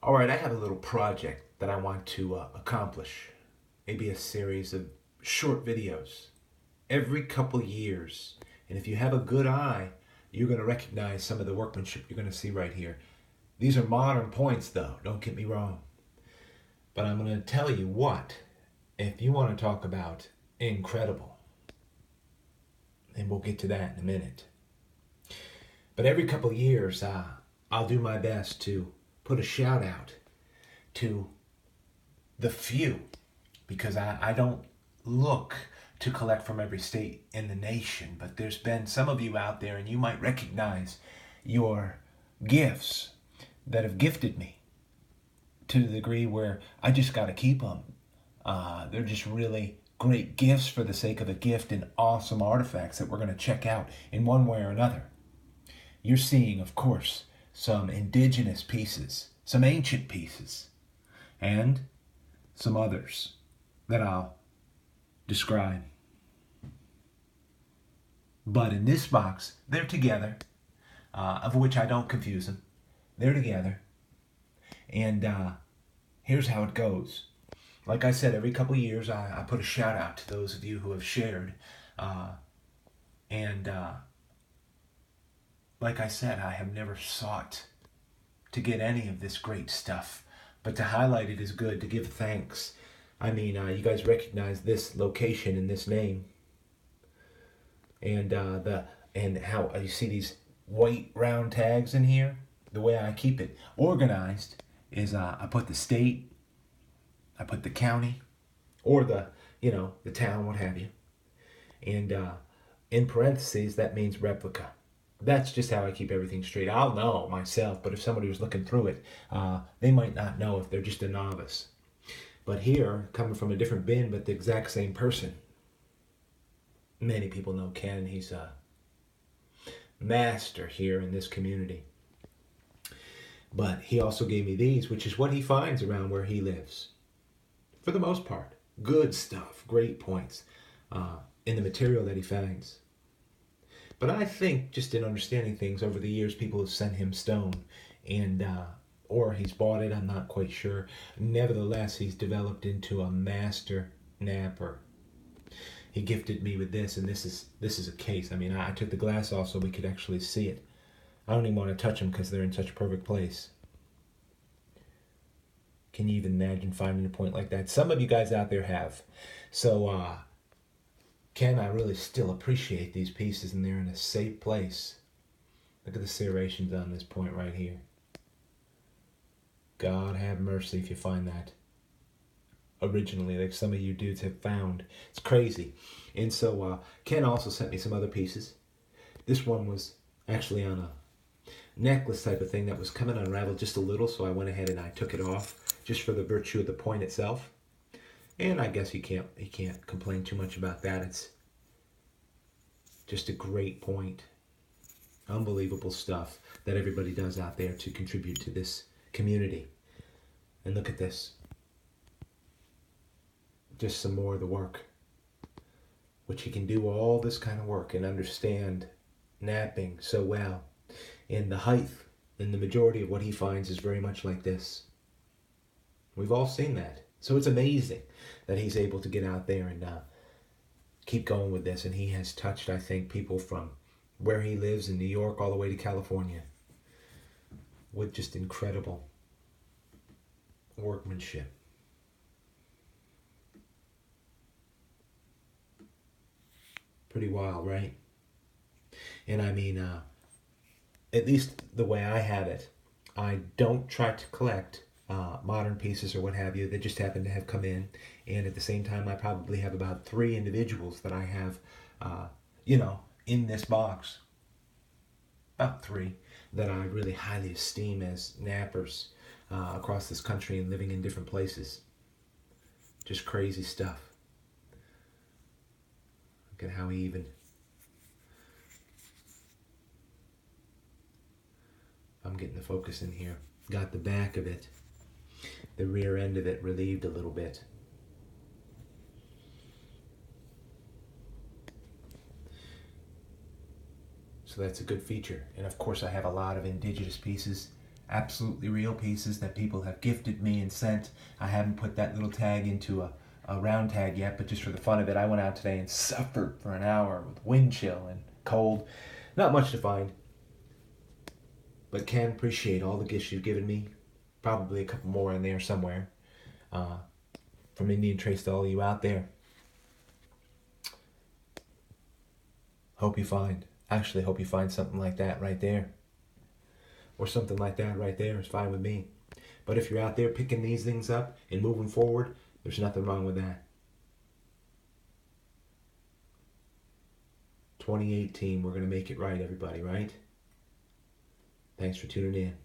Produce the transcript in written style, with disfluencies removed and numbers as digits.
All right, I have a little project that I want to accomplish. Maybe a series of short videos every couple years. And if you have a good eye, you're going to recognize some of the workmanship you're going to see right here. These are modern points, though, don't get me wrong. But I'm going to tell you what, if you want to talk about incredible, and we'll get to that in a minute. But every couple years, I'll do my best to put a shout out to the few, because I don't look to collect from every state in the nation, but there's been some of you out there and you might recognize your gifts that have gifted me to the degree where I just got to keep them. They're just really great gifts for the sake of a gift, and awesome artifacts that we're going to check out in one way or another. You're seeing, of course, some indigenous pieces, some ancient pieces, and some others that I'll describe. But in this box, they're together, of which I don't confuse them. They're together. And here's how it goes. Like I said, every couple of years, I put a shout out to those of you who have shared. And like I said, I have never sought to get any of this great stuff. But to highlight it is good, to give thanks. I mean, you guys recognize this location and this name. And how you see these white round tags in here. The way I keep it organized is I put the state, I put the county, or the town, what have you. And in parentheses, that means replica. That's just how I keep everything straight. I'll know myself, but if somebody was looking through it, they might not know if they're just a novice. But here, coming from a different bin, but the exact same person. Many people know Ken. He's a master here in this community. But he also gave me these, which is what he finds around where he lives. For the most part, good stuff, great points in the material that he finds. But I think, just in understanding things, over the years, people have sent him stone, and or he's bought it, I'm not quite sure. Nevertheless, he's developed into a master napper. He gifted me with this, and this is a case. I mean, I took the glass off so we could actually see it. I don't even want to touch them because they're in such a perfect place. Can you even imagine finding a point like that? Some of you guys out there have. So, Ken, I really still appreciate these pieces, and they're in a safe place. Look at the serrations on this point right here. God have mercy if you find that originally, like some of you dudes have found. It's crazy. And so Ken also sent me some other pieces. This one was actually on a necklace type of thing that was coming unraveled just a little, so I went ahead and I took it off just for the virtue of the point itself. And I guess he can't complain too much about that. It's just a great point. Unbelievable stuff that everybody does out there to contribute to this community. And look at this. Just some more of the work. Which he can do all this kind of work and understand napping so well. And the height and the majority of what he finds is very much like this. We've all seen that. So it's amazing that he's able to get out there and keep going with this. And he has touched, I think, people from where he lives in New York all the way to California with just incredible workmanship. Pretty wild, right? And I mean, at least the way I have it, I don't try to collect modern pieces or what have you that just happen to have come in. And at the same time, I probably have about 3 individuals that I have, in this box. About 3 that I really highly esteem as nappers across this country and living in different places. Just crazy stuff. Look at how he even... I'm getting the focus in here. Got the back of it, the rear end of it relieved a little bit. So that's a good feature. And of course I have a lot of indigenous pieces absolutely real pieces that people have gifted me and sent. I haven't put that little tag into a round tag yet, but just for the fun of it, I went out today and suffered for an hour with wind chill and cold. Not much to find, but can appreciate all the gifts you've given me. Probably a couple more in there somewhere. Uh, from Indian Trace to all you out there. Hope you find something like that right there. Or something like that right there is fine with me. But if you're out there picking these things up and moving forward, there's nothing wrong with that. 2018, we're going to make it right, everybody, right? Thanks for tuning in.